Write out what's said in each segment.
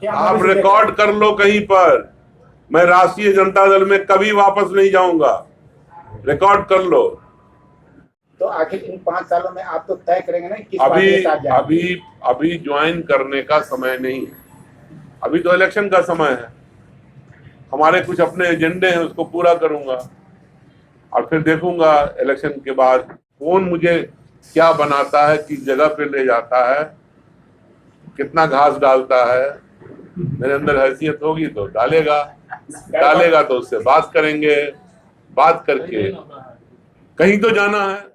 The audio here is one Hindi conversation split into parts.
आप रिकॉर्ड कर लो कहीं पर, मैं राष्ट्रीय जनता दल में कभी वापस नहीं जाऊंगा, रिकॉर्ड कर लो। तो आखिर इन 5 सालों में आप तो तय करेंगे ना किस पार्टी के साथ जाएंगे? अभी ज्वाइन करने का समय नहीं है, अभी तो इलेक्शन का समय है। हमारे कुछ अपने एजेंडे हैं, उसको पूरा करूंगा और फिर देखूंगा इलेक्शन के बाद कौन मुझे क्या बनाता है, किस जगह पे ले जाता है, कितना घास डालता है। मेरे अंदर हैसियत होगी तो डालेगा तो उससे बात करेंगे, बात करके कहीं तो जाना है।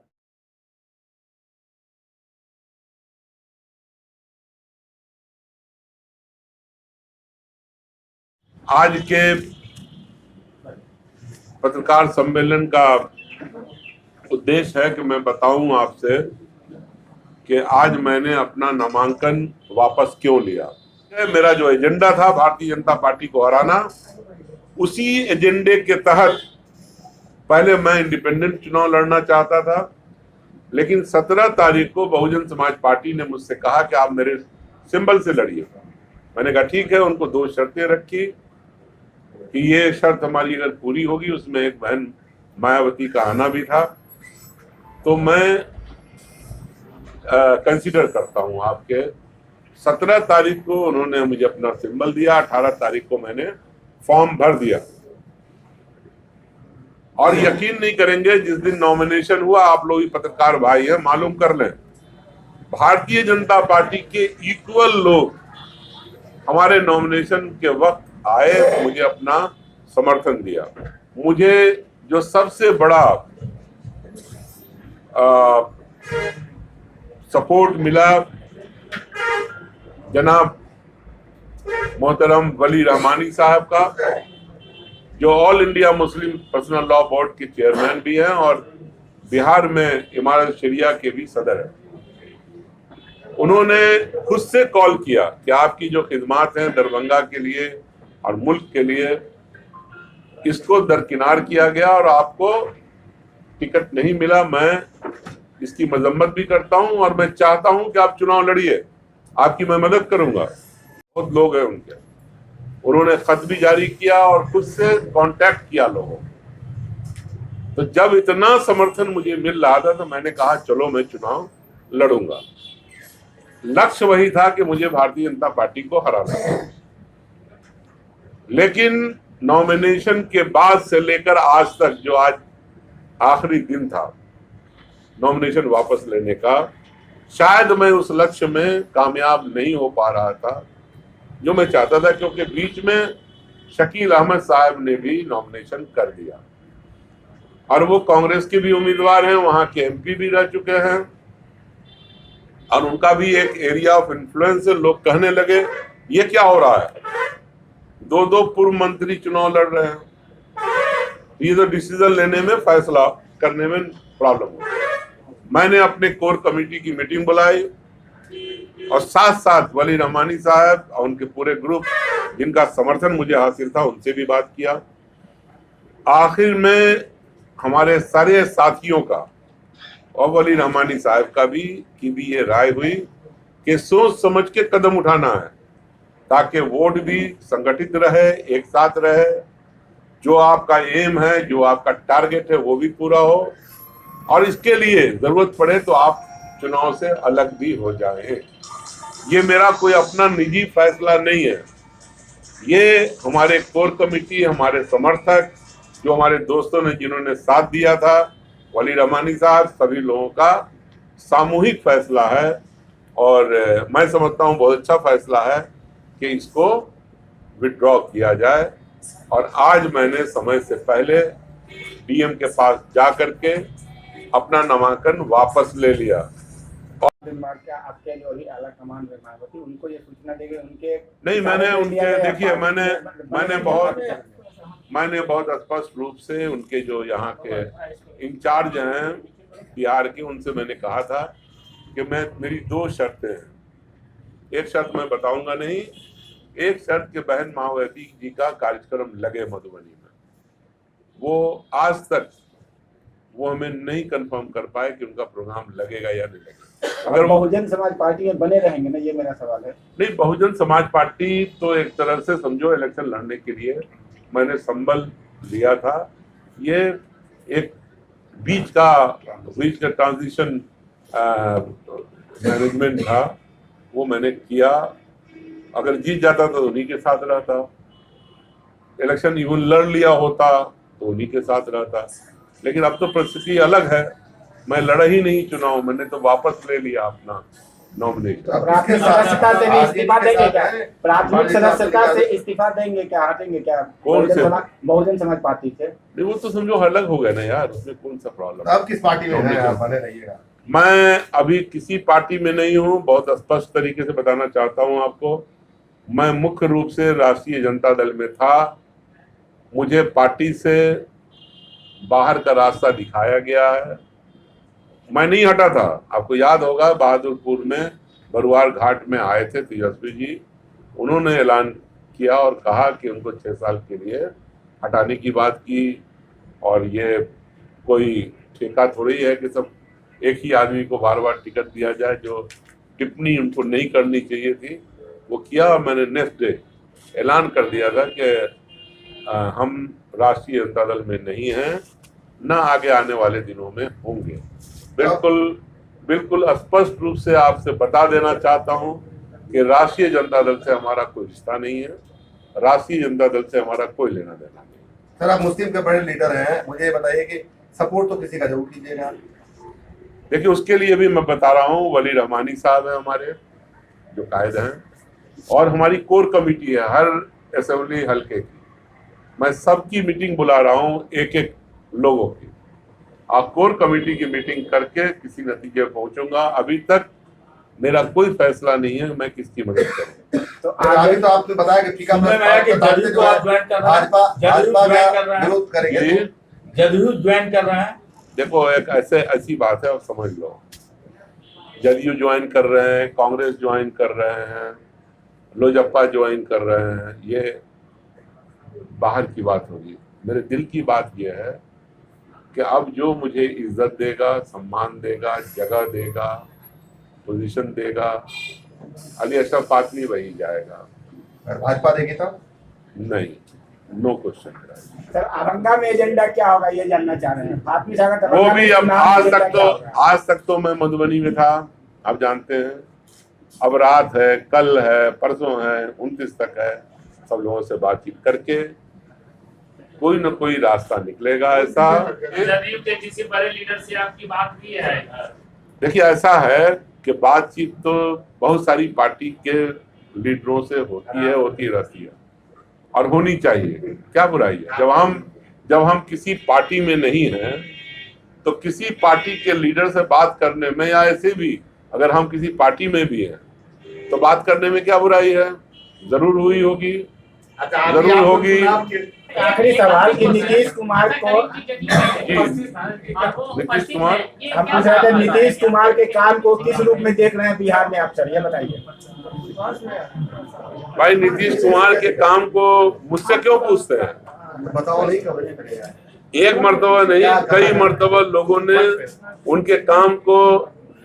आज के पत्रकार सम्मेलन का उद्देश्य है कि मैं बताऊं आपसे कि आज मैंने अपना नामांकन वापस क्यों लिया। मेरा जो एजेंडा था भारतीय जनता पार्टी को हराना, उसी एजेंडे के तहत पहले मैं इंडिपेंडेंट चुनाव लड़ना चाहता था, लेकिन 17 तारीख को बहुजन समाज पार्टी ने मुझसे कहा कि आप मेरे सिंबल से लड़िए। मैंने कहा ठीक है। उनको 2 शर्तें रखी कि ये शर्त हमारी अगर पूरी होगी, उसमें एक बहन मायावती का आना भी था, तो मैं कंसीडर करता हूं आपके। 17 तारीख को उन्होंने मुझे अपना सिंबल दिया, 18 तारीख को मैंने फॉर्म भर दिया। और यकीन नहीं करेंगे, जिस दिन नॉमिनेशन हुआ, आप लोग पत्रकार भाई हैं, मालूम कर लें, भारतीय जनता पार्टी के इक्वल लोग हमारे नॉमिनेशन के वक्त आए, मुझे अपना समर्थन दिया। मुझे जो सबसे बड़ा सपोर्ट मिला, जनाब मोहतरम वली रहमानी साहब का, जो all India Muslim personal law board के चेयरमैन भी हैं और बिहार में इमारत शरिया के भी सदर हैं। उन्होंने खुद से कॉल किया कि आपकी जो खिदमात हैं दरभंगा के लिए और मुल्क के लिए, इसको दरकिनार किया गया और आपको टिकट नहीं मिला। मैं इसकी मजम्मत भी करता हूं और मैं चाहता हूं कि आप चुनाव लड़िए, आपकी मैं मदद करूंगा। बहुत लोग हैं उनके, उन्होंने खत भी जारी किया और खुद से कांटेक्ट किया लोगों। तो जब इतना समर्थन मुझे मिल रहा था तो मैंने कहा चलो मैं चुनाव लड़ूंगा। लक्ष्य वही था कि मुझे भारतीय जनता पार्टी को हराना था। लेकिन नॉमिनेशन के बाद से लेकर आज तक, जो आज आखिरी दिन था नॉमिनेशन वापस लेने का, शायद मैं उस लक्ष्य में कामयाब नहीं हो पा रहा था जो मैं चाहता था, क्योंकि बीच में शकील अहमद साहब ने भी नॉमिनेशन कर दिया और वो कांग्रेस के भी उम्मीदवार हैं, वहां के एमपी भी रह चुके हैं और उनका भी एक एरिया ऑफ इन्फ्लुएंस है। लोग कहने लगे ये क्या हो रहा है, 2 पूर्व मंत्री चुनाव लड़ रहे हैं, ये तो डिसीजन लेने में, फैसला करने में प्रॉब्लम हो। मैंने अपने कोर कमेटी की मीटिंग बुलाई और साथ साथ वली रहमानी साहब और उनके पूरे ग्रुप, जिनका समर्थन मुझे हासिल था, उनसे भी बात किया। आखिर में हमारे सारे साथियों का और वली रहमानी साहब का भी ये राय हुई कि सोच समझ के कदम उठाना है ताकि वोट भी संगठित रहे, एक साथ रहे, जो आपका एम है, जो आपका टारगेट है, वो भी पूरा हो और इसके लिए जरूरत पड़े तो आप चुनाव से अलग भी हो जाएं। ये मेरा कोई अपना निजी फैसला नहीं है, ये हमारे कोर कमेटी, हमारे समर्थक, जो हमारे दोस्तों ने जिन्होंने साथ दिया था, वली रहमानी साहब, सभी लोगों का सामूहिक फैसला है और मैं समझता हूँ बहुत अच्छा फैसला है कि इसको विड्रॉ किया जाए। और आज मैंने समय से पहले डीएम के पास जा करके अपना नामांकन वापस ले लिया। आपके जो भी आला कमान मायावती, उनको ये सूचना देंगे उनके नहीं, मैंने उनके, देखिए मैंने बहुत स्पष्ट रूप से उनके जो यहाँ के इंचार्ज हैं बिहार के, उनसे मैंने कहा था कि मेरी 2 शर्तें हैं। एक शर्त मैं बताऊंगा नहीं, एक शर्त के बहन मायावती जी का कार्यक्रम लगे मधुबनी में, वो आज तक वो हमें नहीं कंफर्म कर पाए कि उनका प्रोग्राम लगेगा या नहीं लगेगा। अगर बहुजन समाज पार्टी में बने रहेंगे ना, ये मेरा सवाल है। नहीं, बहुजन समाज पार्टी तो एक तरह से समझो इलेक्शन लड़ने के लिए मैंने संबल लिया था। ये एक बीच का ट्रांजिशन मैनेजमेंट था, वो मैंने किया। अगर जीत जाता तो उन्हीं के साथ रहता, इलेक्शन इवन लड़ लिया होता तो उन्हीं के साथ रहता। लेकिन अब तो परिस्थिति अलग है, मैं लड़ा ही नहीं चुनाव, मैंने तो वापस ले लिया अपना नॉमिनेशन। प्राथमिक सदस्यता से भी इस्तीफा देंगे क्या? प्राथमिक सदस्यता से इस्तीफा देंगे क्या, हटेंगे क्या बहुजन समाज पार्टी से? नहीं, वो तो समझो अलग हो गया ना यार, उसमें कौन सा प्रॉब्लम। अब किस पार्टी में हैं आप, बने रहिएगा? मैं अभी किसी पार्टी में नहीं हूँ, बहुत स्पष्ट तरीके से बताना चाहता हूँ आपको। मैं मुख्य रूप से राष्ट्रीय जनता दल में था, मुझे पार्टी से बाहर का रास्ता दिखाया गया है, मैं नहीं हटा था। आपको याद होगा बहादुरपुर में बरुआर घाट में आए थे तेजस्वी जी, उन्होंने ऐलान किया और कहा कि उनको 6 साल के लिए हटाने की बात की। और ये कोई ठेका थोड़ी है कि सब एक ही आदमी को बार बार टिकट दिया जाए। जो टिप्पणी उनको नहीं करनी चाहिए थी वो किया, और मैंने नेक्स्ट डे ऐलान कर दिया था कि हम राष्ट्रीय जनता दल में नहीं हैं, ना आगे आने वाले दिनों में होंगे। बिल्कुल स्पष्ट रूप से आपसे बता देना चाहता हूं कि राष्ट्रीय जनता दल से हमारा कोई रिश्ता नहीं है, राष्ट्रीय जनता दल से हमारा कोई लेना देना नहीं। सर, आप मुस्लिम के बड़े लीडर हैं, मुझे बताइए कि सपोर्ट तो किसी का जरूर कीजिएगा। देखिए, उसके लिए भी मैं बता रहा हूँ, वली रहमानी साहब है हमारे जो कायद हैं, और हमारी कोर कमेटी है हर असेंबली हल्के की। मैं सबकी मीटिंग बुला रहा हूँ, एक एक लोगों की। आप कोर कमेटी की मीटिंग करके किसी नतीजे पर पहुंचूंगा। अभी तक मेरा कोई फैसला नहीं है मैं किसकी मदद करूं। तो अभी तो आपने बताया कि विरोध करेंगे, जदयू ज्वाइन कर रहे हैं। देखो, एक ऐसी बात है, आप समझ लो, जदयू ज्वाइन कर रहे हैं, कांग्रेस ज्वाइन कर रहे हैं, लोजपा ज्वाइन कर रहे हैं, ये बाहर की बात होगी। मेरे दिल की बात यह है कि अब जो मुझे इज्जत देगा, सम्मान देगा, जगह देगा, पोजीशन देगा, अली अशरफ फातमी वही जाएगा। भाजपा देगी तो नहीं, नो क्वेश्चन। सर, औरंगा में एजेंडा क्या होगा ये जानना चाह रहे हैं। फातमी साहब का वो भी अब आज तक तो मैं मधुबनी में था, आप जानते हैं। अब रात है, कल है, परसों है, 29 तक है, सब लोगों से बातचीत करके कोई न कोई रास्ता निकलेगा। ऐसा जदयू के किसी बड़े लीडर से आपकी बात की है? देखिए, ऐसा है कि बातचीत तो बहुत सारी पार्टी के लीडरों से होती रहती है और होनी चाहिए, क्या बुराई है। जब हम किसी पार्टी में नहीं हैं तो किसी पार्टी के लीडर से बात करने में, या ऐसे भी अगर हम किसी पार्टी में भी हैं तो बात करने में क्या बुराई है। जरूर हुई होगी, जरूर होगी। आखिरी सवाल कि नीतीश कुमार को, नीतीश कुमार, हम पूछ रहे थे नीतीश कुमार के काम को किस रूप में देख रहे हैं बिहार में आप, सर ये बताइए। भाई, नीतीश कुमार के काम को मुझसे क्यों पूछते हैं? बताओ, नहीं करेगा। एक मर्तबा नहीं, कई मर्तबा लोगों ने उनके काम को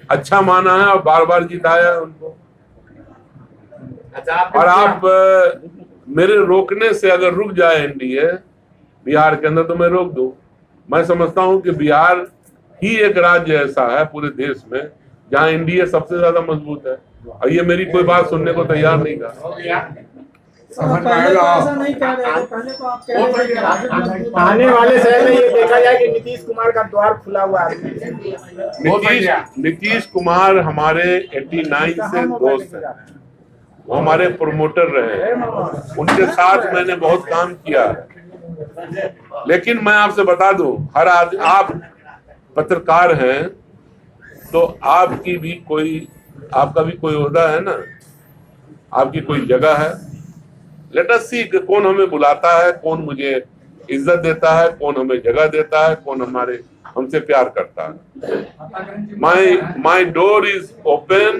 अच्छा माना है और बार बार जिताया है उनको। और आप मेरे रोकने से अगर रुक जाए एनडीए बिहार के अंदर तो मैं रोक दूं। मैं समझता हूं कि बिहार ही एक राज्य ऐसा है पूरे देश में जहां एनडीए सबसे ज्यादा मजबूत है, और ये मेरी कोई बात सुनने को तैयार नहीं था। आने वाले समय में ये देखा जाए कि नीतीश कुमार का द्वार खुला हुआ है। नीतीश कुमार हमारे 89 से दोस्त हैं, वो हमारे प्रमोटर रहे, उनके साथ मैंने बहुत काम किया। लेकिन मैं आपसे बता दूं, हर आदमी, आप पत्रकार हैं तो आपका भी कोई ओहदा है ना, आपकी कोई जगह है। लेट अस सी कौन हमें बुलाता है, कौन मुझे इज्जत देता है, कौन हमें जगह देता है, कौन हमसे प्यार करता है। My door is open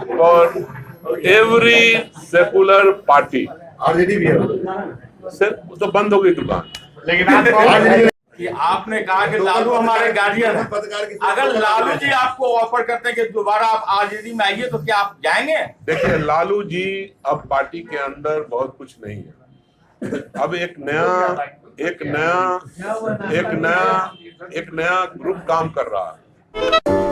for every secular party. RJD भी है, तो बंद हो गई दुकान। लेकिन कि आपने कहा कि लालू हमारे गार्जियन है। पत्रकार की अगर लालू जी आपको ऑफर करते हैं कि दोबारा आप आरजेडी में आइए, तो क्या आप जाएंगे? देखिए, लालू जी अब पार्टी के अंदर बहुत कुछ नहीं है। अब एक नया ग्रुप काम कर रहा है।